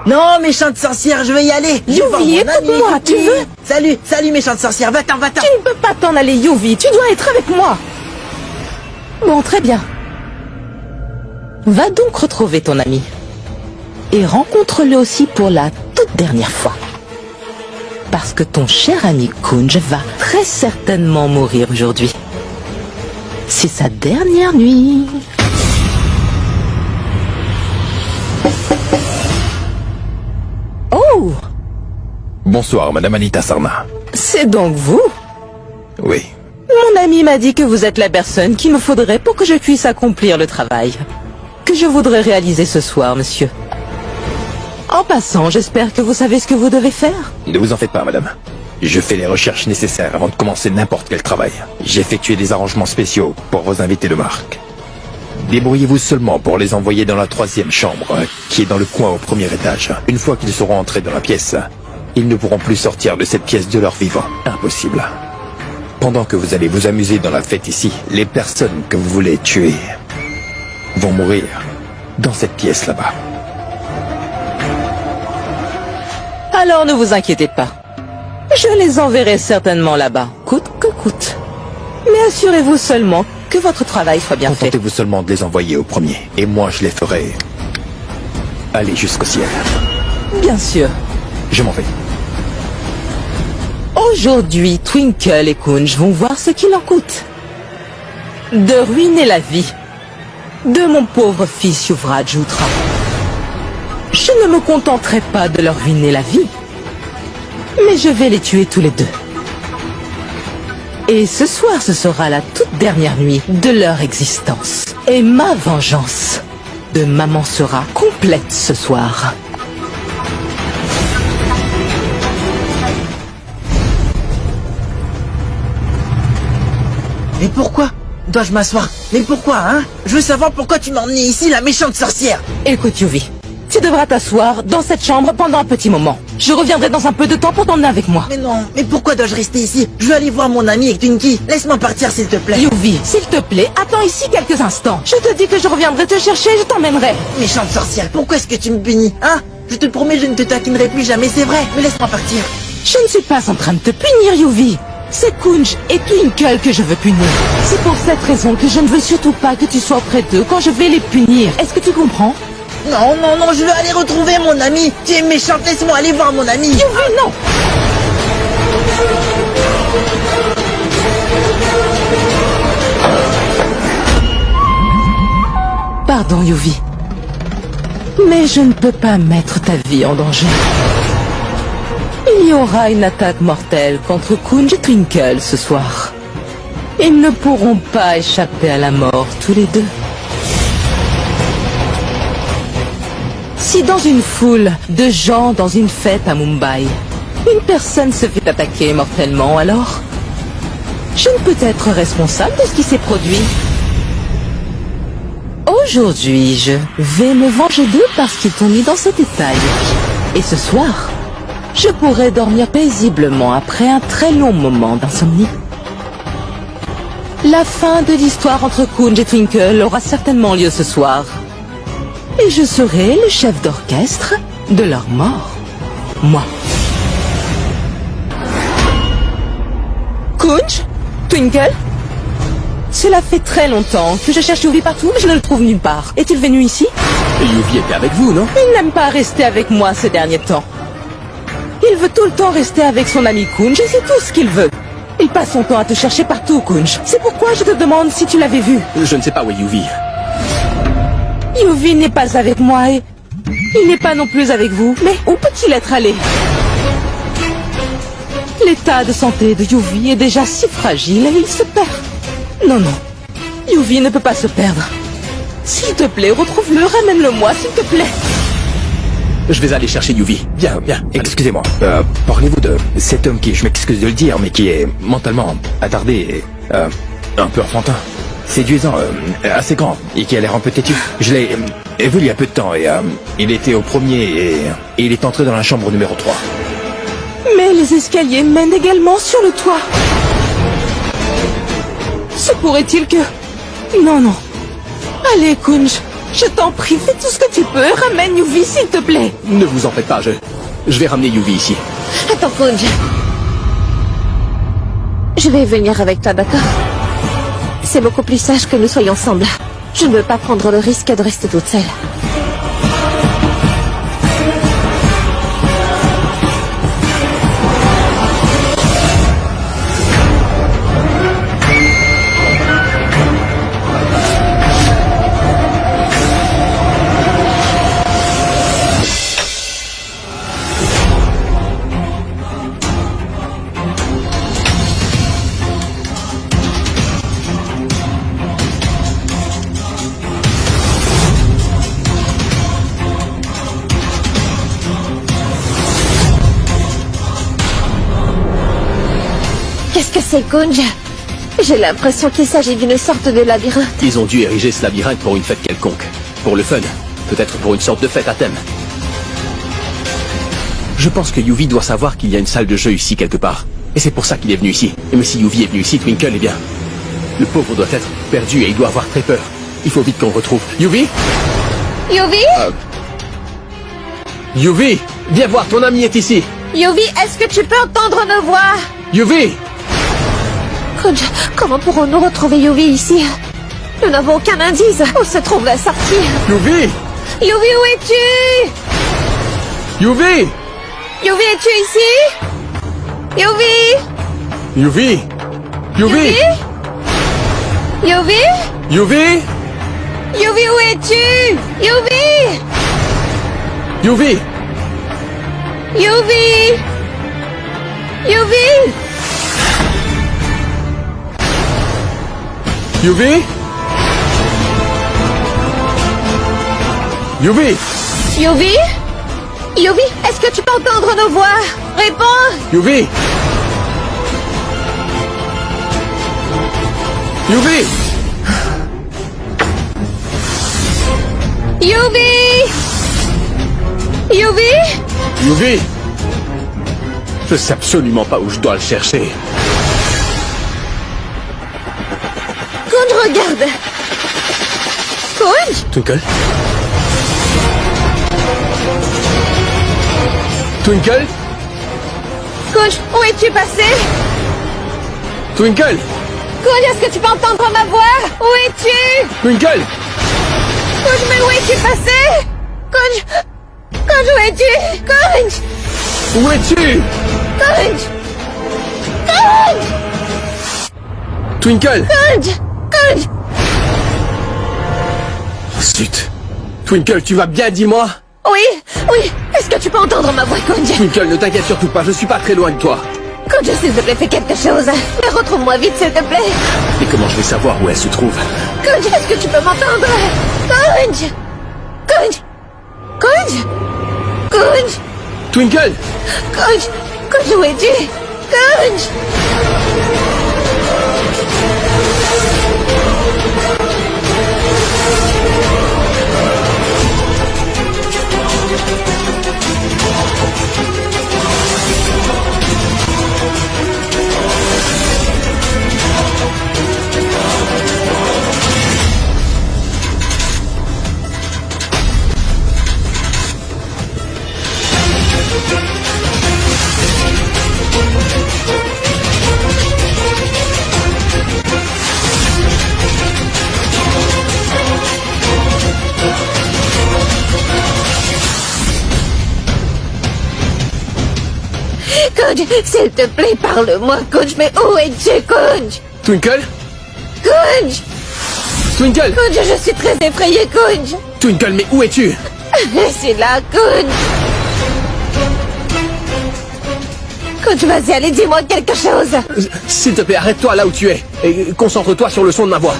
Non, méchante sorcière, je vais y aller. Yuvi, écoute-moi, tu veux? Salut, méchante sorcière, va-t'en. Tu ne peux pas t'en aller, Yuvi, tu dois être avec moi. Bon, très bien. Va donc retrouver ton ami. Et rencontre-le aussi pour la toute dernière fois. Parce que ton cher ami Kunj va très certainement mourir aujourd'hui. C'est sa dernière nuit. Oh! Bonsoir, Madame Anita Sarna. C'est donc vous? Oui. Mon ami m'a dit que vous êtes la personne qu'il me faudrait pour que je puisse accomplir le travail que je voudrais réaliser ce soir, monsieur. En passant, j'espère que vous savez ce que vous devez faire. Ne vous en faites pas, Madame. Je fais les recherches nécessaires avant de commencer n'importe quel travail. J'ai effectué des arrangements spéciaux pour vos invités de marque. Débrouillez-vous seulement pour les envoyer dans la 3e chambre, qui est dans le coin au 1er étage. Une fois qu'ils seront entrés dans la pièce, ils ne pourront plus sortir de cette pièce de leur vivant. Impossible. Pendant que vous allez vous amuser dans la fête ici, les personnes que vous voulez tuer vont mourir dans cette pièce là-bas. Alors ne vous inquiétez pas. Je les enverrai certainement là-bas, coûte que coûte. Mais assurez-vous seulement que votre travail soit bien fait. Contentez-vous seulement de les envoyer au premier, et moi je les ferai aller jusqu'au ciel. Bien sûr. Je m'en vais. Aujourd'hui, Twinkle et Kunj vont voir ce qu'il en coûte de ruiner la vie de mon pauvre fils Yuvraj Utra. Je ne me contenterai pas de leur ruiner la vie, mais je vais les tuer tous les deux. Et ce soir, ce sera la toute dernière nuit de leur existence. Et ma vengeance de maman sera complète ce soir. Mais pourquoi dois-je m'asseoir? Mais pourquoi, hein? Je veux savoir pourquoi tu m'as emmené ici, la méchante sorcière. Écoute, Yuvi, tu devras t'asseoir dans cette chambre pendant un petit moment. Je reviendrai dans un peu de temps pour t'emmener avec moi. Mais non, mais pourquoi dois-je rester ici? Je veux aller voir mon ami avec Twinkie. Laisse-moi partir, s'il te plaît. Yuvi, s'il te plaît, attends ici quelques instants. Je te dis que je reviendrai te chercher et je t'emmènerai. Méchante sorcière, pourquoi est-ce que tu me punis, hein? Je te promets, je ne te taquinerai plus jamais, c'est vrai. Mais laisse-moi partir. Je ne suis pas en train de te punir, Yuvi. C'est Kunj et Twinkle que je veux punir. C'est pour cette raison que je ne veux surtout pas que tu sois auprès d'eux quand je vais les punir. Est-ce que tu comprends? Non, je veux aller retrouver mon ami. Tu es méchante, laisse-moi aller voir mon ami. Yuvi, non! Pardon, Yuvi. Mais je ne peux pas mettre ta vie en danger. Il y aura une attaque mortelle contre Kunj et Twinkle ce soir. Ils ne pourront pas échapper à la mort tous les deux. Si dans une foule de gens dans une fête à Mumbai, une personne se fait attaquer mortellement, alors je ne peux être responsable de ce qui s'est produit. Aujourd'hui, je vais me venger d'eux parce qu'ils t'ont mis dans cet état. Et ce soir, je pourrai dormir paisiblement après un très long moment d'insomnie. La fin de l'histoire entre Kunj et Twinkle aura certainement lieu ce soir. Et je serai le chef d'orchestre de leur mort. Moi. Kunj? Twinkle? Cela fait très longtemps que je cherche Yuvi partout, mais je ne le trouve nulle part. Est-il venu ici? Yuvi était avec vous, non? Il n'aime pas rester avec moi ces derniers temps. Il veut tout le temps rester avec son ami Kunj et c'est tout ce qu'il veut. Il passe son temps à te chercher partout, Kunj. C'est pourquoi je te demande si tu l'avais vu. Je ne sais pas où est Yuvi. Yuvi n'est pas avec moi et il n'est pas non plus avec vous. Mais où peut-il être allé? L'état de santé de Yuvi est déjà si fragile et il se perd. Non. Yuvi ne peut pas se perdre. S'il te plaît, retrouve-le, ramène-le-moi, s'il te plaît. Je vais aller chercher Yuvi. Bien. Excusez-moi. Parlez-vous de cet homme qui, je m'excuse de le dire, mais qui est mentalement attardé et un peu enfantin, séduisant, assez grand et qui a l'air un peu têtu. Je l'ai vu il y a peu de temps et il était au premier et il est entré dans la chambre numéro 3. Mais les escaliers mènent également sur le toit. Se pourrait-il que... Non. Allez, Kunj, Je t'en prie, fais tout ce que tu peux. Ramène Yuvi, s'il te plaît. Ne vous en faites pas, je vais ramener Yuvi ici. Attends, Kunj. Je vais venir avec toi, d'accord? C'est beaucoup plus sage que nous soyons ensemble. Je ne veux pas prendre le risque de rester toute seule. Qu'est-ce que c'est, Kunj? J'ai l'impression qu'il s'agit d'une sorte de labyrinthe. Ils ont dû ériger ce labyrinthe pour une fête quelconque. Pour le fun. Peut-être pour une sorte de fête à thème. Je pense que Yuvi doit savoir qu'il y a une salle de jeu ici quelque part. Et c'est pour ça qu'il est venu ici. Et mais si Yuvi est venu ici, Twinkle, eh bien... Le pauvre doit être perdu et il doit avoir très peur. Il faut vite qu'on le retrouve. Yuvi? Yuvi? Yuvi! Viens voir, ton ami est ici. Yuvi, est-ce que tu peux entendre nos voix? Yuvi! Kunj, comment pourrons-nous retrouver Yuvi ici? Nous n'avons aucun indice. Où se trouve la sortie? Yuvi! Yuvi, où es-tu? Yuvi! Yuvi, es-tu ici? Yuvi? Yuvi! Yuvi! Yuvi? Yuvi! Yuvi, où es-tu? Yuvi? Yuvi! Yuvi? Yuvi? Yuvi? Yuvi! Yuvi? Yuvi, est-ce que tu peux entendre nos voix? Réponds! Yuvi! Yuvi! Yuvi? Yuvi? Yuvi! Je sais absolument pas où je dois le chercher. Kunj, regarde! Kunj? Twinkle? Twinkle? Kunj, où es-tu passé? Twinkle? Kunj, est-ce que tu peux entendre ma voix? Où es-tu? Twinkle? Kunj, mais où es-tu passé? Kunj? Kunj, où es-tu? Kunj? Où es-tu? Kunj? Kunj? Twinkle? Kunj? Kunj? Oh, zut. Twinkle, tu vas bien, dis-moi? Oui, oui. Est-ce que tu peux entendre ma voix, Kunj? Twinkle, ne t'inquiète surtout pas, je suis pas très loin de toi. Kunj, s'il te plaît, fais quelque chose. Mais retrouve-moi vite, s'il te plaît. Et comment je vais savoir où elle se trouve? Kunj, est-ce que tu peux m'entendre? Kunj? Kunj? Kunj? Kunj? Twinkle? Kunj? Kunj, où es-tu? Kunj? Kunj, s'il te plaît, parle-moi, Kunj, mais où es-tu, Kunj? Twinkle? Kunj? Twinkle? Kunj, je suis très effrayée, Kunj. Twinkle, mais où es-tu? C'est là, Kunj. Kunj, vas-y, allez, dis-moi quelque chose. S'il te plaît, arrête-toi là où tu es. Et concentre-toi sur le son de ma voix.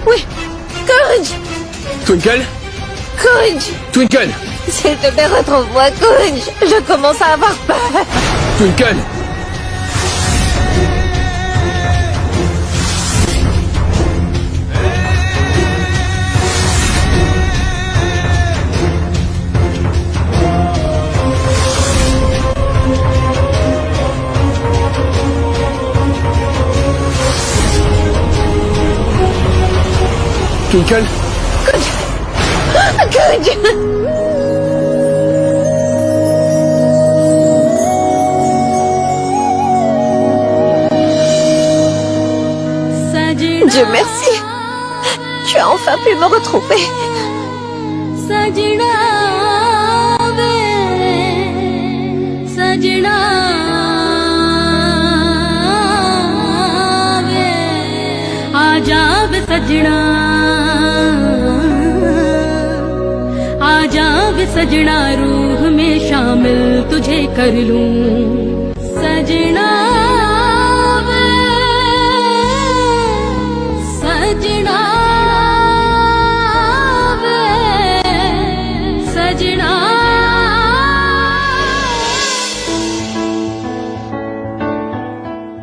Oui, Kunj. Twinkle? Kunj. Twinkle? S'il te plaît, retrouve-moi, Kunj. Je commence à avoir peur. Twinkle? Twinkle? Kunj! Dieu merci. Tu as enfin pu me retrouver. सजना वे सजना वे आजा वे सजना आजा वे सजना रूह में शामिल तुझे कर लूं सजना वे सजना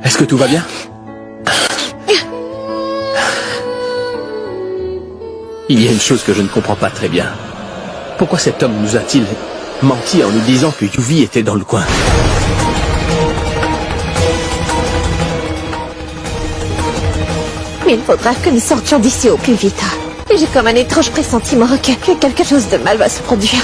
Est-ce que tout va bien? Il y a une chose que je ne comprends pas très bien. Pourquoi cet homme nous a-t-il menti en nous disant que Yuvi était dans le coin? Mais il faudra que nous sortions d'ici au plus vite. J'ai comme un étrange pressentiment que quelque chose de mal va se produire.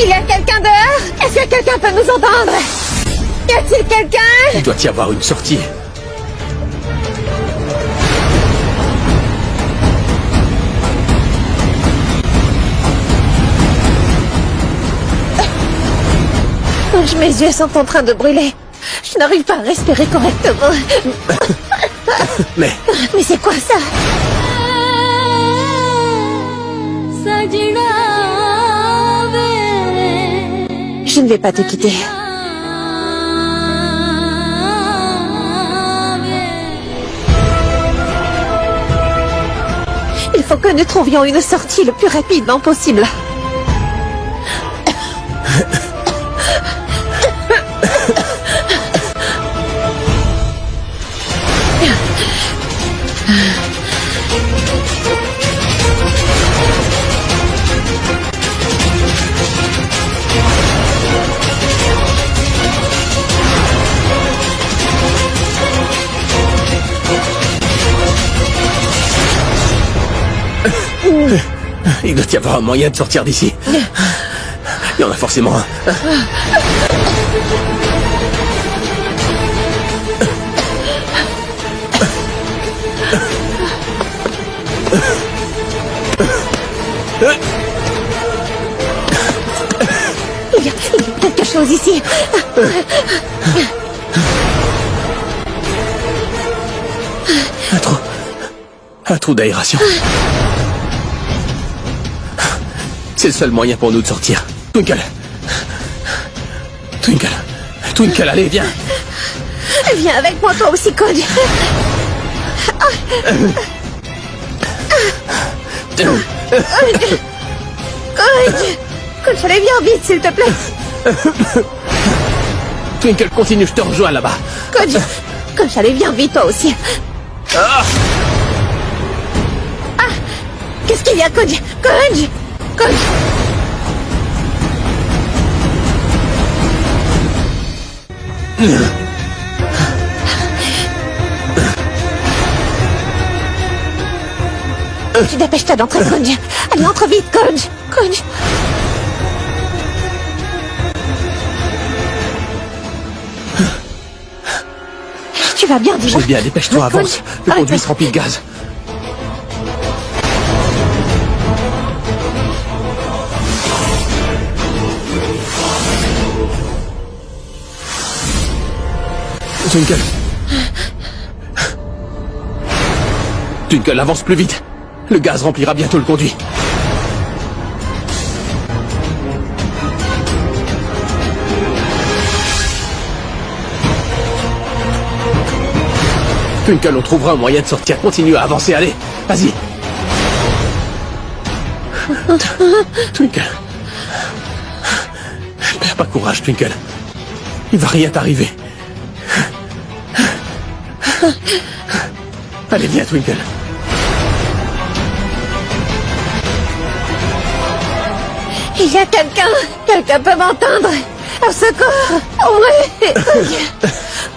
Il y a quelqu'un dehors? Est-ce que quelqu'un peut nous entendre? Y a-t-il quelqu'un? Il doit y avoir une sortie. Mes yeux sont en train de brûler. Je n'arrive pas à respirer correctement. Mais c'est quoi ça? Je ne vais pas te quitter. Il faut que nous trouvions une sortie le plus rapidement possible. il doit y avoir un moyen de sortir d'ici. Il y en a forcément un. Il y a quelque chose ici. Un trou d'aération. C'est le seul moyen pour nous de sortir. Twinkle. Twinkle. Twinkle, allez, viens. Viens avec moi, toi aussi, Cody. Cody, allez, viens vite, s'il te plaît. Twinkle, continue, je te rejoins là-bas. Cody, allez, viens vite, toi aussi. Qu'est-ce qu'il y a, Cody? Cody. Tu dépêches-toi d'entrer, Cody. Allez, entre vite, Cody. Tu vas bien, dis-moi. Je vais bien, dépêche-toi, avance. Le conduit se remplit de gaz. Twinkle. Twinkle, avance plus vite. Le gaz remplira bientôt le conduit. Twinkle, on trouvera un moyen de sortir. Continue à avancer, allez. Vas-y. Twinkle. Perds pas courage, Twinkle. Il va rien t'arriver. Allez, viens, Twinkle. Il y a quelqu'un. Quelqu'un peut m'entendre. Au secours! Ouvrez!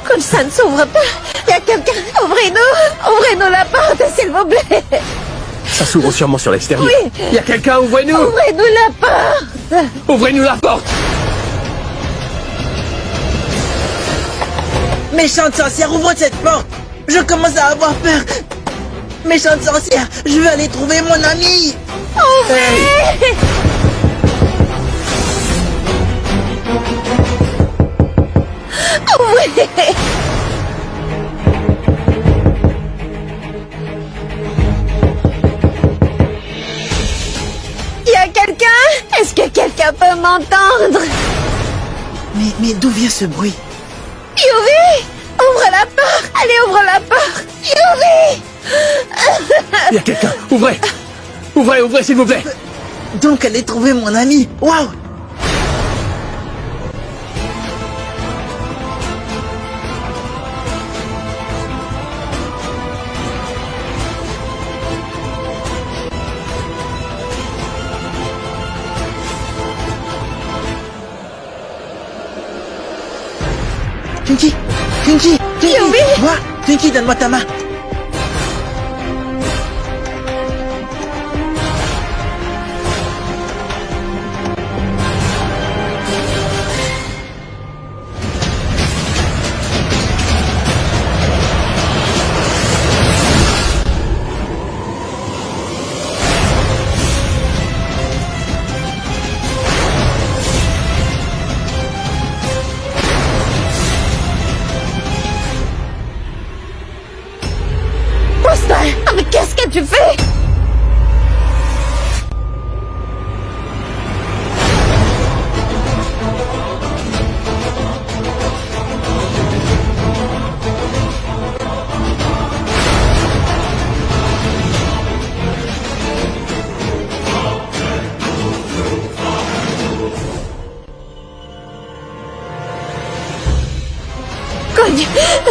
Kunj, ça ne s'ouvre pas! Il y a quelqu'un! Ouvrez-nous! Ouvrez-nous la porte, s'il vous plaît! Ça s'ouvre sûrement sur l'extérieur. Oui. Il y a quelqu'un, ouvrez-nous! Ouvrez-nous la porte! Ouvrez-nous la porte! Méchante sorcière, ouvre cette porte. Je commence à avoir peur. Méchante sorcière, je veux aller trouver mon ami. Ouvrez! Ouvrez! Il y a quelqu'un? Est-ce que quelqu'un peut m'entendre? Mais d'où vient ce bruit? Yuvi! Ouvre la porte! Allez, ouvre la porte! Yuvi! Il y a quelqu'un! Ouvrez! Ouvrez, ouvrez, s'il vous plaît! Donc elle est trouvé mon ami. Waouh! Twinkie! Twinkie! Twinkie! Yuvi! Moi! Twinkie, donne-moi ta main! Mais qu'est-ce que tu fais?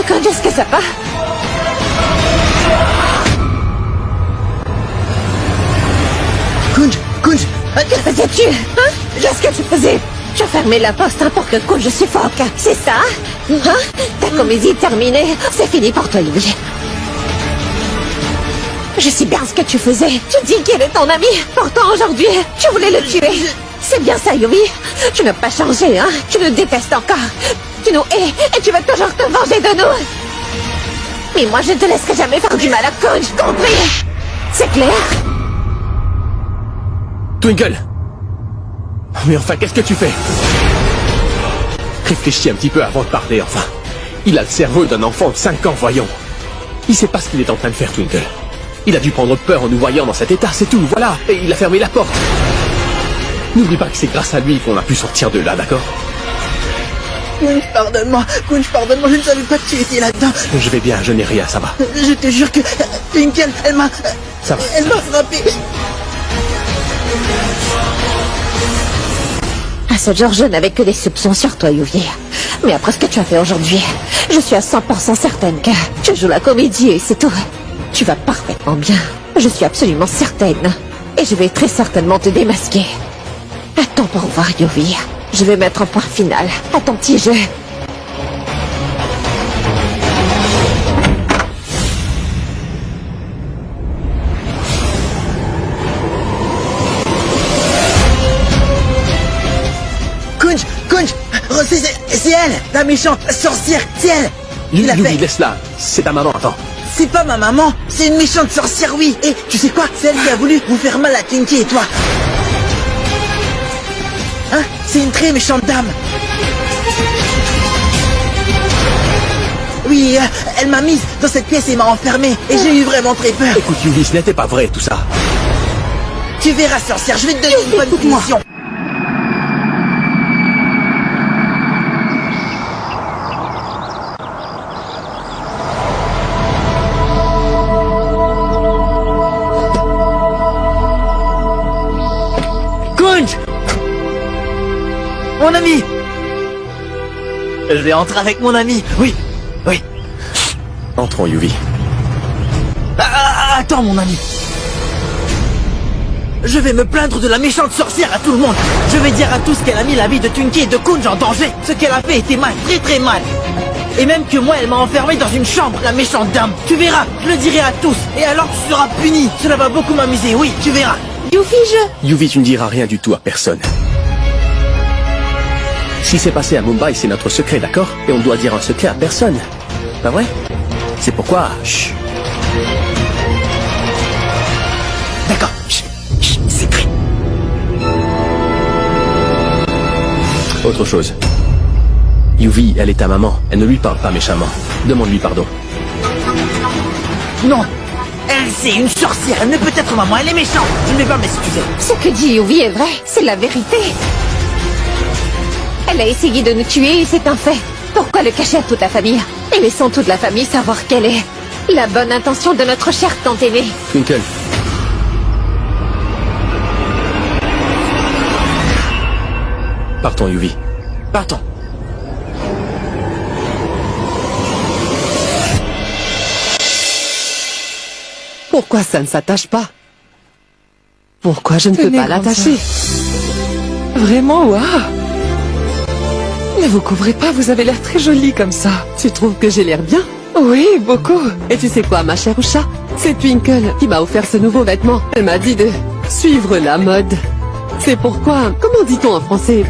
Kunj, est-ce que ça va? Kunj! Que faisais-tu? Hein? Qu'est-ce que tu faisais? Tu as fermé la poste pour que Kunj suffoque, c'est ça? Hein? Ta comédie est terminée. C'est fini pour toi, Yuvi. Je sais bien ce que tu faisais. Tu dis qu'il est ton ami. Pourtant, aujourd'hui, tu voulais le tuer. C'est bien ça, Yuvi. Tu n'as pas changé, hein? Tu nous détestes encore. Tu nous hais et tu veux toujours te venger de nous. Mais moi, je ne te laisserai jamais faire du mal à Kunj, compris? C'est clair? Twinkle! Mais enfin, qu'est-ce que tu fais? Réfléchis un petit peu avant de parler, enfin. Il a le cerveau d'un enfant de 5 ans, voyons. Il sait pas ce qu'il est en train de faire, Twinkle. Il a dû prendre peur en nous voyant dans cet état, c'est tout, voilà. Et il a fermé la porte. N'oublie pas que c'est grâce à lui qu'on a pu sortir de là, d'accord? Kunj, pardonne-moi, je ne savais pas que tu étais là-dedans. Je vais bien, je n'ai rien, ça va. Je te jure que Twinkle, elle m'a frappé. À ce jour, je n'avais que des soupçons sur toi, Yuvi. Mais après ce que tu as fait aujourd'hui, je suis à 100% certaine que tu joues la comédie et c'est tout. Tu vas parfaitement bien. Je suis absolument certaine. Et je vais très certainement te démasquer. Attends pour voir, Yuvi. Je vais mettre un point final à ton petit jeu. Kunj, c'est elle, la méchante sorcière, c'est elle. Il a Yuvi, fait. laisse-la. C'est ta maman, attends. C'est pas ma maman, c'est une méchante sorcière, oui. Et tu sais quoi, c'est elle qui a voulu vous faire mal à Twinkie et toi. Hein? C'est une très méchante dame. Oui, elle m'a mise dans cette pièce et m'a enfermée. Et j'ai eu vraiment très peur. Écoute, Yuvi, ce n'était pas vrai, tout ça. Tu verras, sorcière, je vais te donner une bonne punition. Kunj! Mon ami! Je vais entrer avec mon ami, oui. Entrons, Yuvi. Attends, mon ami. Je vais me plaindre de la méchante sorcière à tout le monde. Je vais dire à tous qu'elle a mis la vie de Twinkie et de Kunj en danger. Ce qu'elle a fait était mal, très très mal. Et même que moi, elle m'a enfermé dans une chambre, la méchante dame. Tu verras, je le dirai à tous. Et alors tu seras puni. Cela va beaucoup m'amuser, oui, tu verras. Yuvi, tu ne diras rien du tout à personne. Ce qui s'est passé à Mumbai, c'est notre secret, d'accord? Et on doit dire un secret à personne. Pas vrai? C'est pourquoi... Chut. D'accord, chut, chut, secret. Autre chose. Yuvi, elle est ta maman. Elle ne lui parle pas méchamment. Demande-lui pardon. Non, elle c'est une sorcière, elle ne peut être maman, elle est méchante. Je ne vais pas m'excuser. Ce que dit Yuvi est vrai, c'est la vérité. Elle a essayé de nous tuer et c'est un fait. Pourquoi le cacher à toute la famille? Et laissons toute la famille savoir quelle est la bonne intention de notre chère tante aînée. Twinkle. Partons, Yuvi. Partons. Pourquoi ça ne s'attache pas? Pourquoi je ne peux pas l'attacher? Vraiment, waouh! Ne vous couvrez pas, vous avez l'air très jolie comme ça. Tu trouves que j'ai l'air bien? Oui, beaucoup. Et tu sais quoi, ma chère Usha? C'est Twinkle qui m'a offert ce nouveau vêtement. Elle m'a dit de suivre la mode. C'est pourquoi, comment dit-on en français?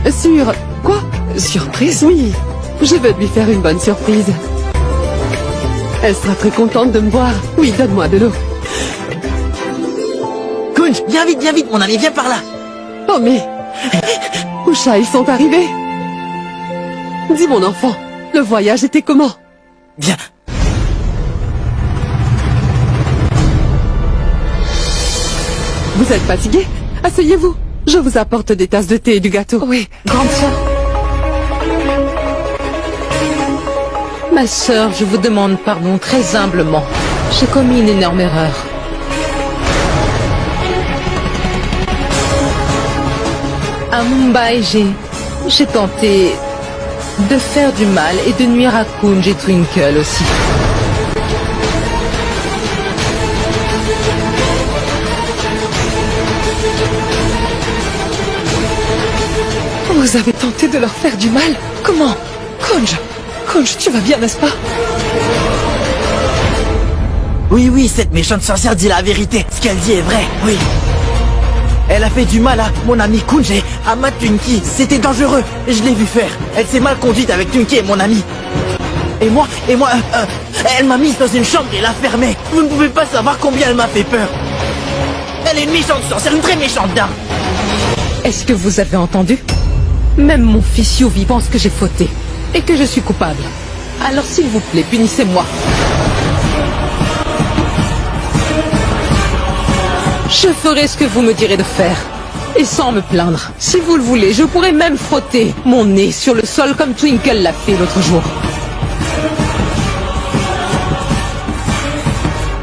Quoi? Surprise? Oui. Je veux lui faire une bonne surprise. Elle sera très contente de me voir. Oui, donne-moi de l'eau. Kunj, viens vite, mon ami, viens par là. Oh mais... Usha, ils sont arrivés. Dis mon enfant, le voyage était comment? Viens. Vous êtes fatigué? Asseyez-vous. Je vous apporte des tasses de thé et du gâteau. Oui, grande sœur. Ma sœur, je vous demande pardon très humblement. J'ai commis une énorme erreur. À Mumbai, j'ai tenté de faire du mal et de nuire à Kunj et Twinkle aussi. Vous avez tenté de leur faire du mal? Comment? Kunj, tu vas bien, n'est-ce pas? Oui, cette méchante sorcière dit la vérité. Ce qu'elle dit est vrai, oui. Elle a fait du mal à mon ami Kunj et à ma Twinkie. C'était dangereux. Je l'ai vu faire. Elle s'est mal conduite avec Twinkie et mon ami. Et moi, elle m'a mise dans une chambre et l'a fermée. Vous ne pouvez pas savoir combien elle m'a fait peur. Elle est une méchante sorcière, une très méchante dame. Est-ce que vous avez entendu? Même mon fils Yuvi pense que j'ai fauté et que je suis coupable. Alors s'il vous plaît, punissez-moi. Je ferai ce que vous me direz de faire. Et sans me plaindre. Si vous le voulez, je pourrais même frotter mon nez sur le sol comme Twinkle l'a fait l'autre jour.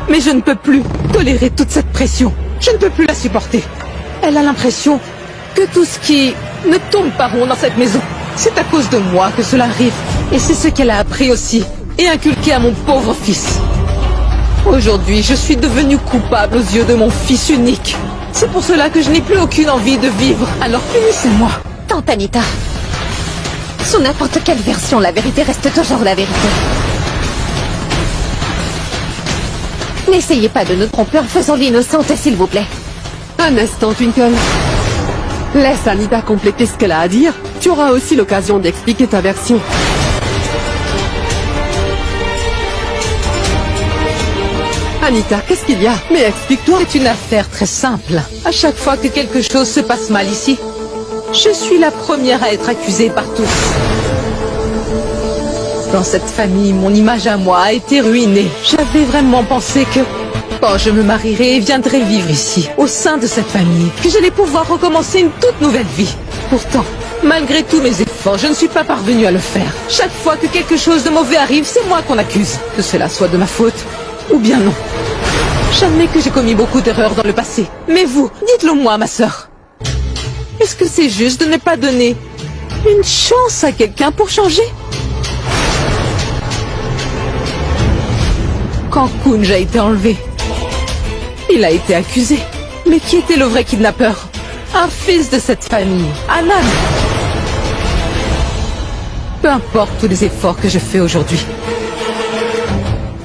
Mais je ne peux plus tolérer toute cette pression. Je ne peux plus la supporter. Elle a l'impression que tout ce qui ne tourne pas rond dans cette maison, c'est à cause de moi que cela arrive. Et c'est ce qu'elle a appris aussi et inculqué à mon pauvre fils. Aujourd'hui, je suis devenue coupable aux yeux de mon fils unique. C'est pour cela que je n'ai plus aucune envie de vivre. Alors punissez-moi. Tante Anita, sous n'importe quelle version, la vérité reste toujours la vérité. N'essayez pas de nous tromper en faisant l'innocente, s'il vous plaît. Un instant, Twinkle. Laisse Anita compléter ce qu'elle a à dire. Tu auras aussi l'occasion d'expliquer ta version. Anita, qu'est-ce qu'il y a? Mais explique-toi. C'est une affaire très simple. À chaque fois que quelque chose se passe mal ici, je suis la première à être accusée par tous. Dans cette famille, mon image à moi a été ruinée. J'avais vraiment pensé que, quand je me marierais et viendrais vivre ici, au sein de cette famille, que j'allais pouvoir recommencer une toute nouvelle vie. Pourtant, malgré tous mes efforts, je ne suis pas parvenue à le faire. Chaque fois que quelque chose de mauvais arrive, c'est moi qu'on accuse. Que cela soit de ma faute, ou bien non. J'admets que j'ai commis beaucoup d'erreurs dans le passé. Mais vous, dites-le moi, ma sœur. Est-ce que c'est juste de ne pas donner une chance à quelqu'un pour changer? Quand Kunj a été enlevé, il a été accusé. Mais qui était le vrai kidnappeur? Un fils de cette famille, Anan. Peu importe tous les efforts que je fais aujourd'hui,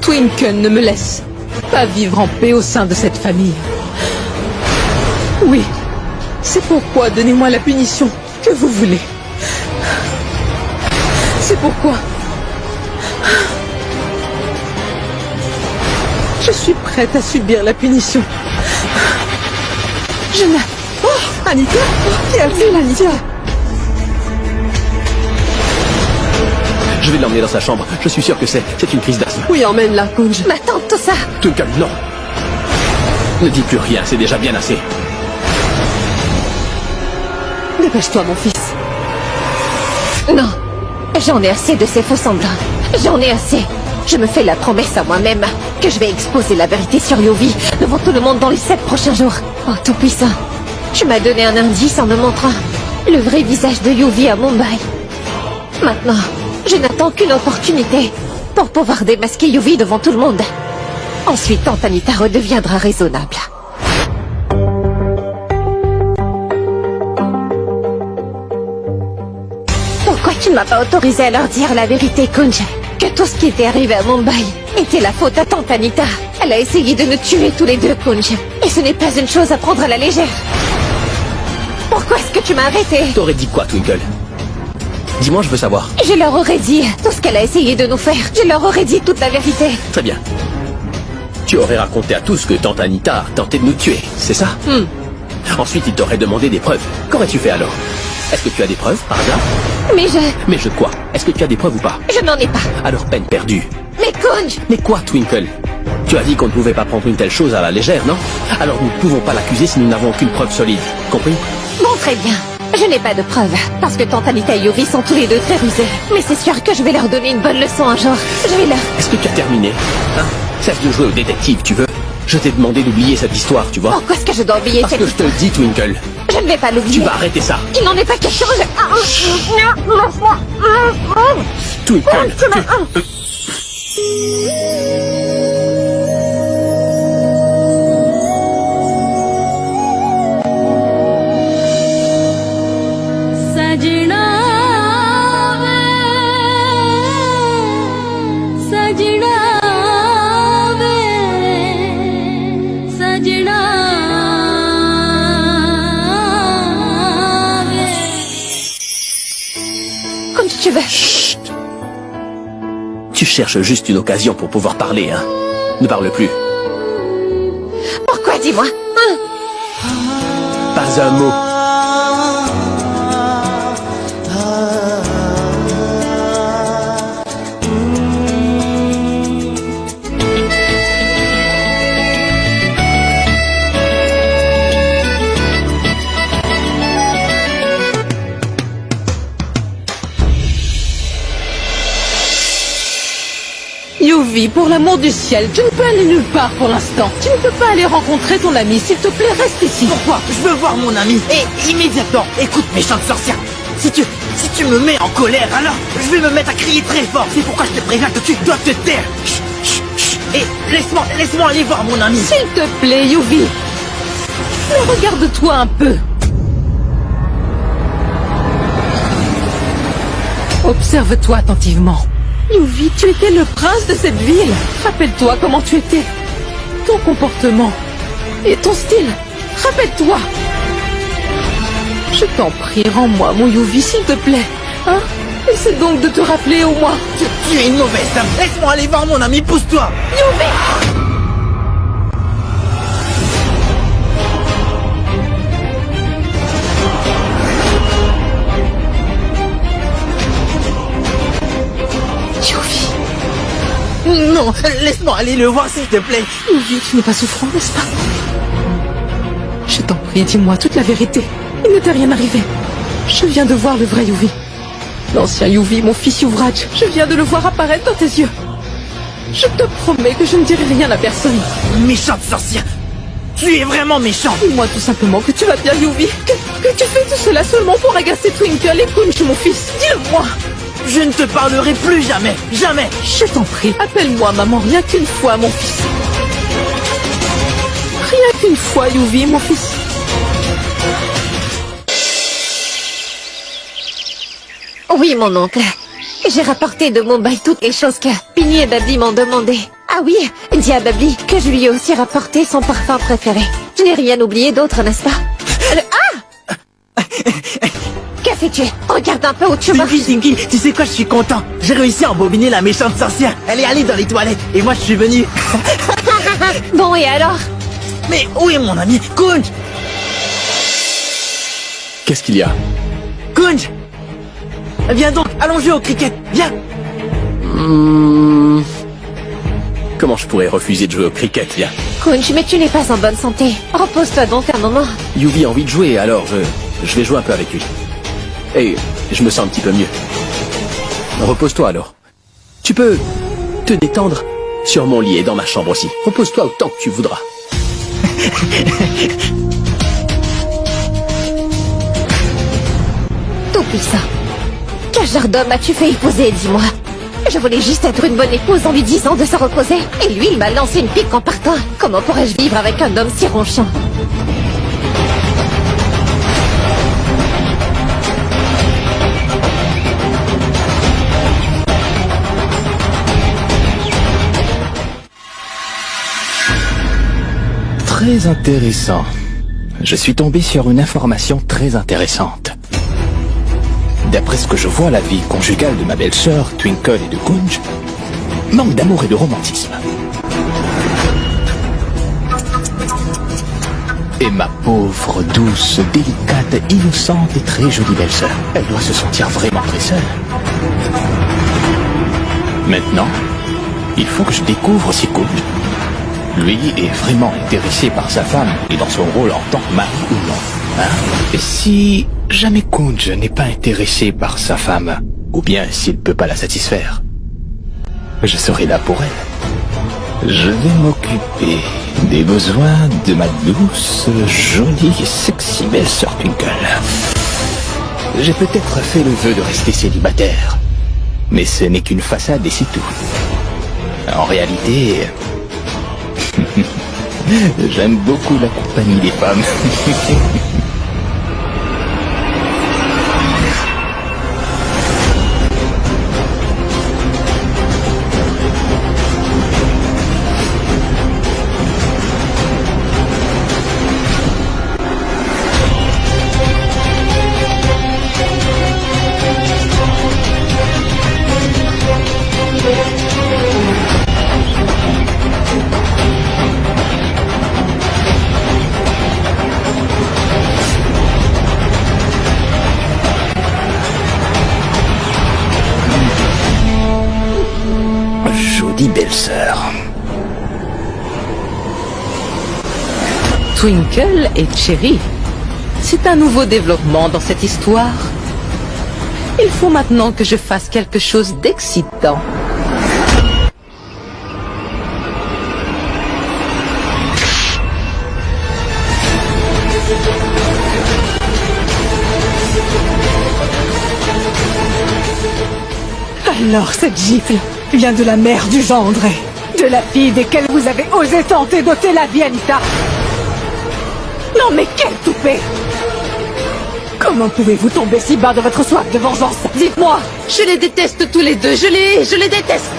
Twinkle ne me laisse pas vivre en paix au sein de cette famille. Oui, c'est pourquoi donnez-moi la punition que vous voulez. C'est pourquoi je suis prête à subir la punition. Je n'ai... Oh, Anita, qui a vu Anita? Je vais l'emmener dans sa chambre. Je suis sûr que c'est une crise d'asthme. Oui, emmène-la, Kunj. Ma tante, tout ça. Twinkle, non. Ne dis plus rien, c'est déjà bien assez. Dépêche-toi, mon fils. Non. J'en ai assez de ces faux semblants. J'en ai assez. Je me fais la promesse à moi-même que je vais exposer la vérité sur Yuvi devant tout le monde dans les 7 prochains jours. Oh, Tout-Puissant, tu m'as donné un indice en me montrant le vrai visage de Yuvi à Mumbai. Maintenant, je n'attends qu'une opportunité pour pouvoir démasquer Yuvi devant tout le monde. Ensuite, Tante Anita redeviendra raisonnable. Pourquoi tu ne m'as pas autorisé à leur dire la vérité, Kunj? Que tout ce qui était arrivé à Mumbai était la faute à Tante Anita. Elle a essayé de nous tuer tous les deux, Kunj. Et ce n'est pas une chose à prendre à la légère. Pourquoi est-ce que tu m'as arrêté? T'aurais dit quoi, Twinkle? Dis-moi, je veux savoir. Je leur aurais dit tout ce qu'elle a essayé de nous faire. Je leur aurais dit toute la vérité. Très bien. Tu aurais raconté à tous que Tante Anita a tenté de nous tuer, c'est ça? Ensuite, il t'aurait demandé des preuves. Qu'aurais-tu fait alors? Est-ce que tu as des preuves, par hasard? Mais je quoi? Est-ce que tu as des preuves ou pas? Je n'en ai pas. Alors, peine perdue. Mais Kunj! Mais quoi, Twinkle? Tu as dit qu'on ne pouvait pas prendre une telle chose à la légère, non? Alors nous ne pouvons pas l'accuser si nous n'avons aucune preuve solide. Compris? Bon, très bien. Je n'ai pas de preuves, parce que Tante Anita et Yuvi sont tous les deux très rusés. Mais c'est sûr que je vais leur donner une bonne leçon un jour. Je vais leur... Est-ce que tu as terminé? Hein? Cesse de jouer au détective, tu veux? Je t'ai demandé d'oublier cette histoire, tu vois? Pourquoi est-ce que je dois oublier Parce cette que je te le dis, Twinkle. Je ne vais pas l'oublier. Tu vas arrêter ça. Il n'en est pas question. Twinkle, सजना वे सजना वे सजना वे Comme tu veux. Chut. Tu cherches juste une occasion pour pouvoir parler, hein? Ne parle plus. Pourquoi, dis-moi? Pas un mot. Yuvi, pour l'amour du ciel, tu ne peux aller nulle part pour l'instant. Tu ne peux pas aller rencontrer ton ami. S'il te plaît, reste ici. Pourquoi? Je veux voir mon ami. Et immédiatement. Écoute, méchante sorcière. Si tu me mets en colère, alors je vais me mettre à crier très fort. C'est pourquoi je te préviens que tu dois te taire. Chut, chut, chut. Et laisse-moi aller voir mon ami. S'il te plaît, Yuvi. Mais regarde-toi un peu. Observe-toi attentivement. Yuvi, tu étais le prince de cette ville. Rappelle-toi comment tu étais. Ton comportement et ton style. Rappelle-toi. Je t'en prie, rends-moi mon Yuvi, s'il te plaît. Hein? Essaie donc de te rappeler au moins. Tu es une mauvaise dame. Laisse-moi aller voir mon ami, pousse-toi. Yuvi! Non, laisse-moi aller le voir, s'il te plaît. Yuvi, tu n'es pas souffrant, n'est-ce pas? Je t'en prie, dis-moi toute la vérité. Il ne t'est rien arrivé. Je viens de voir le vrai Yuvi. L'ancien Yuvi, mon fils Yuvraj. Je viens de le voir apparaître dans tes yeux. Je te promets que je ne dirai rien à personne. Méchante sorcière. Tu es vraiment méchant. Dis-moi tout simplement que tu vas bien, Yuvi. Que tu fais tout cela seulement pour agacer Twinkle et Kunj, mon fils. Dis-le-moi. Je ne te parlerai plus jamais. Jamais. Je t'en prie, appelle-moi maman rien qu'une fois, mon fils. Rien qu'une fois, Yuvi, mon fils. Oui, mon oncle. J'ai rapporté de Mumbai toutes les choses que Pini et Babli m'ont demandé. Ah oui, dis à Babli que je lui ai aussi rapporté son parfum préféré. Je n'ai rien oublié d'autre, n'est-ce pas? Ah! Que fais-tu? Regarde un peu où tu vas. Tinky, tu sais quoi, je suis content. J'ai réussi à embobiner la méchante sorcière. Elle est allée dans les toilettes et moi je suis venu. Bon, et alors? Mais où est mon ami Kunj? Qu'est-ce qu'il y a? Kunj! Viens donc, allons jouer au cricket, viens! Comment je pourrais refuser de jouer au cricket, viens? Kunj, mais tu n'es pas en bonne santé. Repose-toi donc un moment. Yuvi a envie de jouer, alors je vais jouer un peu avec lui. Et je me sens un petit peu mieux. Repose-toi alors. Tu peux te détendre sur mon lit et dans ma chambre aussi. Repose-toi autant que tu voudras. Tout puissant. Quel genre d'homme as-tu fait épouser, dis-moi? Je voulais juste être une bonne épouse en lui disant de se reposer. Et lui, il m'a lancé une pique en partant. Comment pourrais-je vivre avec un homme si ronchon? Très intéressant. Je suis tombé sur une information très intéressante. D'après ce que je vois, la vie conjugale de ma belle-sœur, Twinkle et de Kunj, manque d'amour et de romantisme. Et ma pauvre, douce, délicate, innocente et très jolie belle-sœur, elle doit se sentir vraiment très seule. Maintenant, il faut que je découvre si Kunj, lui, est vraiment intéressé par sa femme et dans son rôle en tant que mari ou non. Hein? Et si jamais Kunj n'est pas intéressé par sa femme, ou bien s'il ne peut pas la satisfaire, je serai là pour elle. Je vais m'occuper des besoins de ma douce, jolie et sexy belle-sœur Twinkle. J'ai peut-être fait le vœu de rester célibataire, mais ce n'est qu'une façade et c'est tout. En réalité, j'aime beaucoup la compagnie des femmes. Jolie belle-sœur. Twinkle et Cherry. C'est un nouveau développement dans cette histoire. Il faut maintenant que je fasse quelque chose d'excitant. Alors cette gifle vient de la mère du gendre, de la fille desquelles vous avez osé tenter d'ôter la vie, Anita. Non mais quelle toupée! Comment pouvez-vous tomber si bas dans votre soif de vengeance? Dites-moi! Je les déteste tous les deux, je les déteste.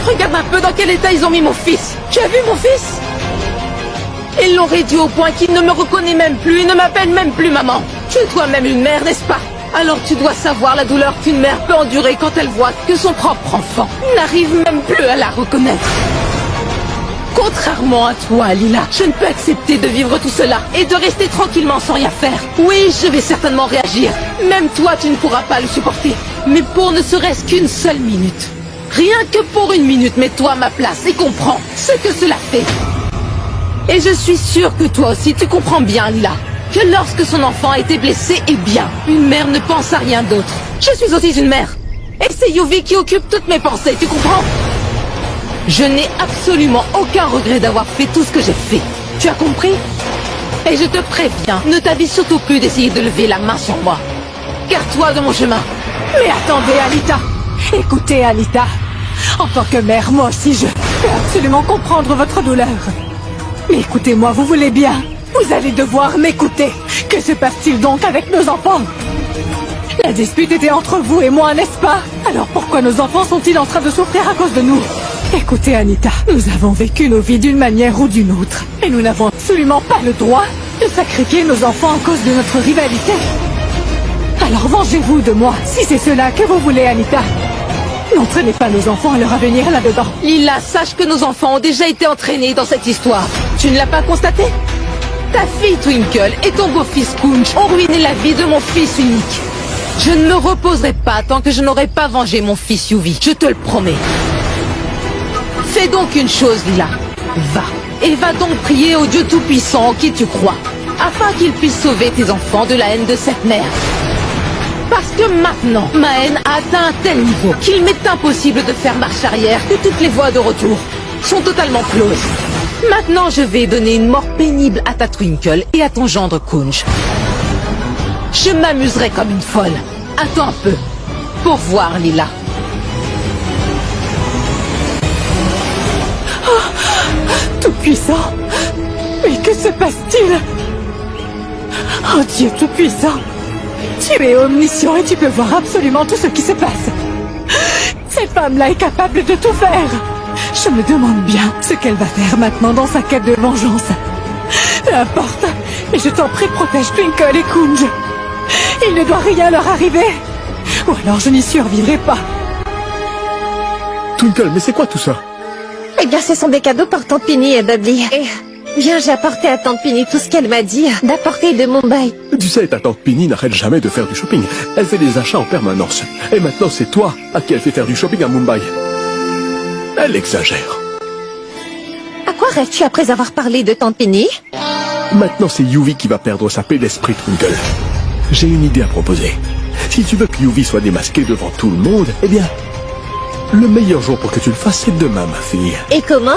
Regarde un peu dans quel état ils ont mis mon fils. Tu as vu mon fils? Ils l'ont réduit au point qu'il ne me reconnaît même plus, il ne m'appelle même plus maman. Tu es toi-même une mère, n'est-ce pas? Alors tu dois savoir la douleur qu'une mère peut endurer quand elle voit que son propre enfant n'arrive même plus à la reconnaître. Contrairement à toi, Lila, je ne peux accepter de vivre tout cela et de rester tranquillement sans rien faire. Oui, je vais certainement réagir. Même toi, tu ne pourras pas le supporter. Mais pour ne serait-ce qu'une seule minute. Rien que pour une minute, mets-toi à ma place et comprends ce que cela fait. Et je suis sûre que toi aussi, tu comprends bien, Lila, que lorsque son enfant a été blessé, eh bien, une mère ne pense à rien d'autre. Je suis aussi une mère. Et c'est Yuvi qui occupe toutes mes pensées, tu comprends? Je n'ai absolument aucun regret d'avoir fait tout ce que j'ai fait. Tu as compris? Et je te préviens, ne t'avise surtout plus d'essayer de lever la main sur moi. Garde-toi de mon chemin. Mais attendez, Anita! Écoutez, Anita! En tant que mère, moi aussi, je peux absolument comprendre votre douleur. Mais écoutez-moi, vous voulez bien. Vous allez devoir m'écouter. Que se passe-t-il donc avec nos enfants? La dispute était entre vous et moi, n'est-ce pas? Alors pourquoi nos enfants sont-ils en train de souffrir à cause de nous? Écoutez, Anita, nous avons vécu nos vies d'une manière ou d'une autre. Et nous n'avons absolument pas le droit de sacrifier nos enfants à cause de notre rivalité. Alors vengez-vous de moi, si c'est cela que vous voulez, Anita. N'entraînez pas nos enfants à leur avenir là-dedans. Lila, sache que nos enfants ont déjà été entraînés dans cette histoire. Tu ne l'as pas constaté? Ta fille Twinkle et ton beau-fils Kunj ont ruiné la vie de mon fils unique. Je ne me reposerai pas tant que je n'aurai pas vengé mon fils Yuvi, je te le promets. Fais donc une chose, Lila. Va. Et va donc prier au Dieu Tout-Puissant en qui tu crois, afin qu'il puisse sauver tes enfants de la haine de cette mère. Parce que maintenant, ma haine a atteint un tel niveau qu'il m'est impossible de faire marche arrière, que toutes les voies de retour sont totalement closes. Maintenant, je vais donner une mort pénible à ta Twinkle et à ton gendre Kunj. Je m'amuserai comme une folle. Attends un peu. Pour voir, Lila. Tout-Puissant? Mais que se passe-t-il? Oh Dieu Tout-Puissant, tu es omniscient et tu peux voir absolument tout ce qui se passe. Cette femme-là est capable de tout faire. Je me demande bien ce qu'elle va faire maintenant dans sa quête de vengeance. Peu importe, mais je t'en prie, protège Twinkle et Kunj. Il ne doit rien leur arriver. Ou alors je n'y survivrai pas. Twinkle, mais c'est quoi tout ça? Eh bien, ce sont des cadeaux pour Tante Penny et Bubbly. Et bien, j'ai apporté à Tante Penny tout ce qu'elle m'a dit d'apporter de Mumbai. Tu sais, ta tante Penny n'arrête jamais de faire du shopping. Elle fait des achats en permanence. Et maintenant, c'est toi à qui elle fait faire du shopping à Mumbai. Elle exagère. À quoi rêves-tu après avoir parlé de Tante Penny? Maintenant, c'est Yuvi qui va perdre sa paix d'esprit, Twinkle. J'ai une idée à proposer. Si tu veux que Yuvi soit démasqué devant tout le monde, eh bien, le meilleur jour pour que tu le fasses, c'est demain, ma fille. Et comment?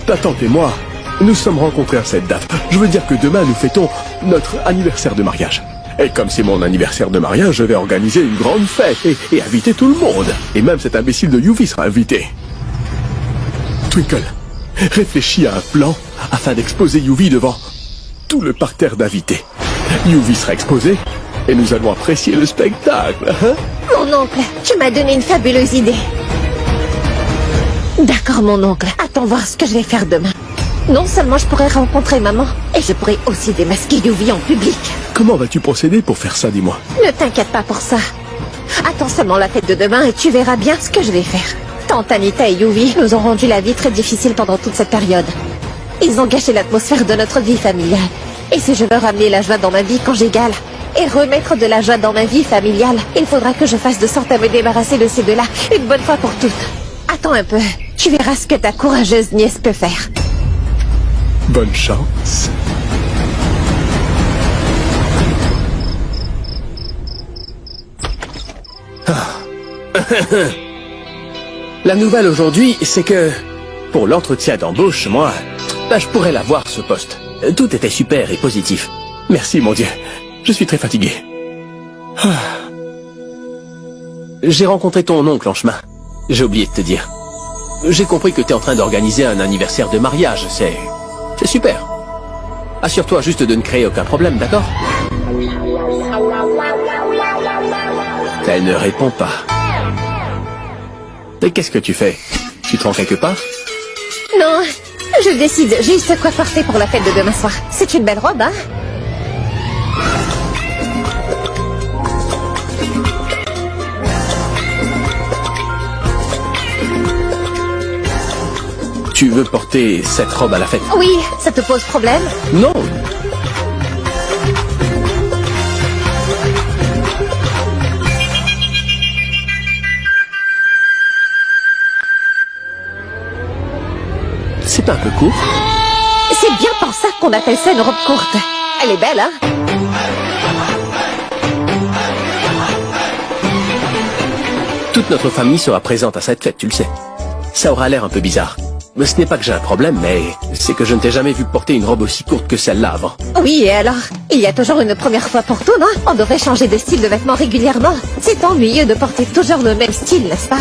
Ta tante et moi, nous sommes rencontrés à cette date. Je veux dire que demain, nous fêtons notre anniversaire de mariage. Et comme c'est mon anniversaire de mariage, je vais organiser une grande fête et inviter tout le monde. Et même cet imbécile de Yuvi sera invité. Twinkle, réfléchis à un plan afin d'exposer Yuvi devant tout le parterre d'invités. Yuvi sera exposé et nous allons apprécier le spectacle. Hein? Mon oncle, tu m'as donné une fabuleuse idée. D'accord, mon oncle. Attends voir ce que je vais faire demain. Non seulement je pourrais rencontrer maman, et je pourrais aussi démasquer Yuvi en public. Comment vas-tu procéder pour faire ça, dis-moi? Ne t'inquiète pas pour ça. Attends seulement la fête de demain et tu verras bien ce que je vais faire. Tante Anita et Yuvi nous ont rendu la vie très difficile pendant toute cette période. Ils ont gâché l'atmosphère de notre vie familiale. Et si je veux ramener la joie dans ma vie conjugale et remettre de la joie dans ma vie familiale, il faudra que je fasse de sorte à me débarrasser de ces deux-là une bonne fois pour toutes. Attends un peu, tu verras ce que ta courageuse nièce peut faire. Bonne chance. La nouvelle aujourd'hui, c'est que pour l'entretien d'embauche, moi, je pourrais l'avoir ce poste. Tout était super et positif. Merci, mon Dieu. Je suis très fatigué. J'ai rencontré ton oncle en chemin. J'ai oublié de te dire. J'ai compris que t'es en train d'organiser un anniversaire de mariage. C'est super. Assure-toi juste de ne créer aucun problème, d'accord? Elle ne répond pas. Mais qu'est-ce que tu fais? Tu te rends quelque part? Non, je décide juste quoi porter pour la fête de demain soir. C'est une belle robe, hein? Tu veux porter cette robe à la fête? Oui, ça te pose problème? Non. C'est un peu court. C'est bien pour ça qu'on appelle ça une robe courte. Elle est belle, hein? Toute notre famille sera présente à cette fête, tu le sais. Ça aura l'air un peu bizarre. Mais ce n'est pas que j'ai un problème, mais c'est que je ne t'ai jamais vu porter une robe aussi courte que celle-là avant. Oui, et alors? Il y a toujours une première fois pour tout, non? On devrait changer de style de vêtements régulièrement. C'est ennuyeux de porter toujours le même style, n'est-ce pas?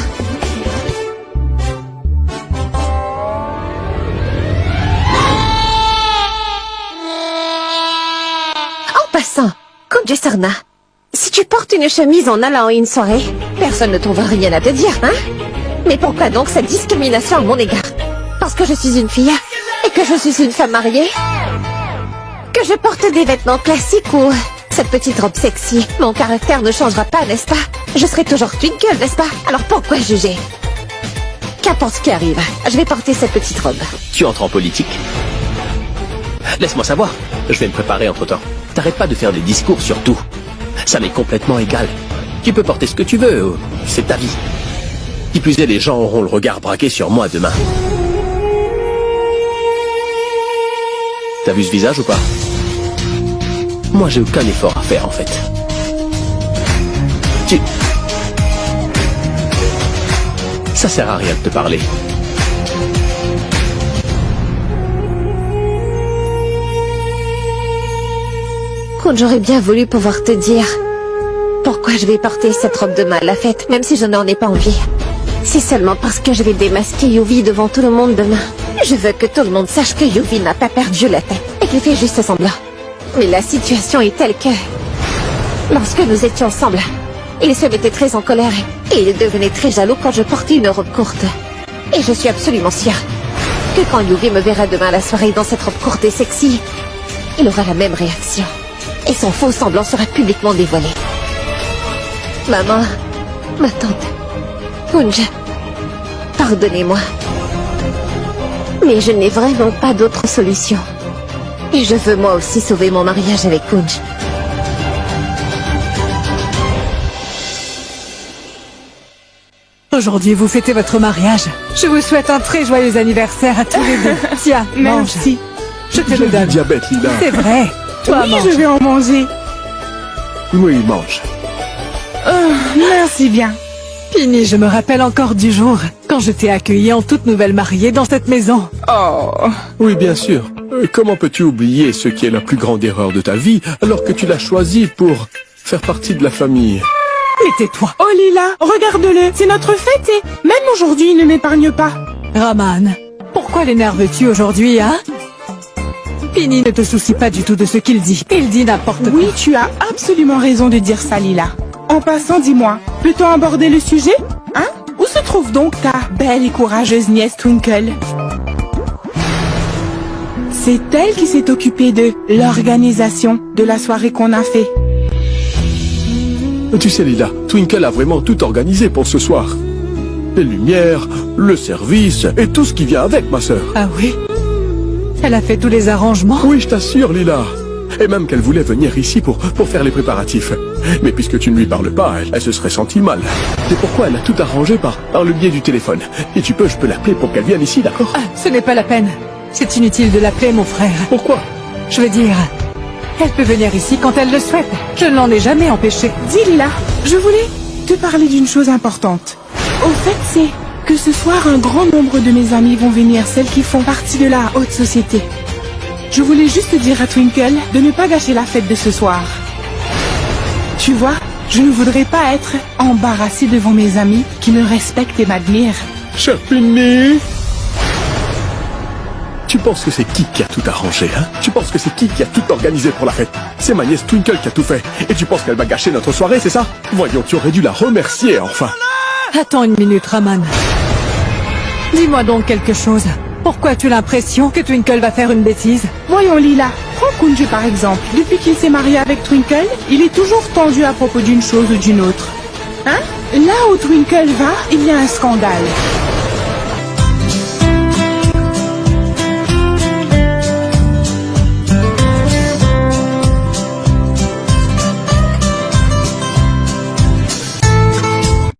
agaçant. Kunj Sarna, si tu portes une chemise en allant à une soirée, personne ne trouvera rien à te dire, hein? Mais pourquoi donc cette discrimination à mon égard? Parce que je suis une fille et que je suis une femme mariée? Que je porte des vêtements classiques ou cette petite robe sexy? Mon caractère ne changera pas, n'est-ce pas? Je serai toujours Twinkle, n'est-ce pas? Alors pourquoi juger? Qu'importe ce qui arrive, je vais porter cette petite robe. Tu entres en politique? Laisse-moi savoir. Je vais me préparer entre-temps. T'arrêtes pas de faire des discours sur tout. Ça m'est complètement égal. Tu peux porter ce que tu veux. C'est ta vie. Qui plus est, les gens auront le regard braqué sur moi demain. T'as vu ce visage ou pas? Moi, j'ai aucun effort à faire, en fait. Ça sert à rien de te parler. Quand j'aurais bien voulu pouvoir te dire pourquoi je vais porter cette robe de mal à la fête, même si je n'en ai pas envie. C'est seulement parce que je vais démasquer Yuvi devant tout le monde demain. Je veux que tout le monde sache que Yuvi n'a pas perdu la tête et qu'il fait juste semblant. Mais la situation est telle que... Lorsque nous étions ensemble, il se mettait très en colère et il devenait très jaloux quand je portais une robe courte. Et je suis absolument sûre que quand Yuvi me verra demain à la soirée dans cette robe courte et sexy, il aura la même réaction. Et son faux semblant sera publiquement dévoilé. Maman, ma tante, Kunj, pardonnez-moi. Mais je n'ai vraiment pas d'autre solution. Et je veux moi aussi sauver mon mariage avec Kunj. Aujourd'hui, vous fêtez votre mariage. Je vous souhaite un très joyeux anniversaire à tous les deux. Tiens, mange. Merci. Je te le donne. Diabète, Lila. C'est vrai. Toi, Oui, mange. je vais en manger. Oui, mange. Merci bien. Pini, je me rappelle encore du jour quand je t'ai accueillie en toute nouvelle mariée dans cette maison. Oh. Oui, bien sûr. Comment peux-tu oublier ce qui est la plus grande erreur de ta vie alors que tu l'as choisi pour faire partie de la famille? Mais tais-toi. Oh Lila, regarde-le, c'est notre fête et même aujourd'hui il ne m'épargne pas. Raman, pourquoi l'énerves-tu aujourd'hui, hein? Pini ne te soucie pas du tout de ce qu'il dit. Il dit n'importe quoi. Oui, tu as absolument raison de dire ça, Lila. En passant, dis-moi, peut-on aborder le sujet? Hein? Où se trouve donc ta belle et courageuse nièce Twinkle? C'est elle qui s'est occupée de l'organisation de la soirée qu'on a fait. Tu sais, Lila, Twinkle a vraiment tout organisé pour ce soir. Les lumières, le service et tout ce qui vient avec, ma sœur. Ah oui? Elle a fait tous les arrangements? Oui, je t'assure, Lila. Et même qu'elle voulait venir ici pour faire les préparatifs. Mais puisque tu ne lui parles pas, elle se serait sentie mal. C'est pourquoi elle a tout arrangé par le biais du téléphone. Et je peux l'appeler pour qu'elle vienne ici, d'accord? Ah, ce n'est pas la peine. C'est inutile de l'appeler, mon frère. Pourquoi? Je veux dire, elle peut venir ici quand elle le souhaite. Je ne l'en ai jamais empêchée. Dis Lila, je voulais te parler d'une chose importante. Au fait, c'est que ce soir, un grand nombre de mes amis vont venir, celles qui font partie de la haute société. Je voulais juste dire à Twinkle de ne pas gâcher la fête de ce soir. Tu vois, je ne voudrais pas être embarrassée devant mes amis qui me respectent et m'admirent. Cher Pini, tu penses que c'est qui a tout arrangé, hein? Tu penses que c'est qui a tout organisé pour la fête? C'est ma nièce Twinkle qui a tout fait. Et tu penses qu'elle va gâcher notre soirée, c'est ça? Voyons, tu aurais dû la remercier, enfin. Attends une minute, Raman. Dis-moi donc quelque chose. Pourquoi as-tu l'impression que Twinkle va faire une bêtise? Voyons Lila, prends Kunj par exemple. Depuis qu'il s'est marié avec Twinkle, il est toujours tendu à propos d'une chose ou d'une autre. Hein? Là où Twinkle va, il y a un scandale.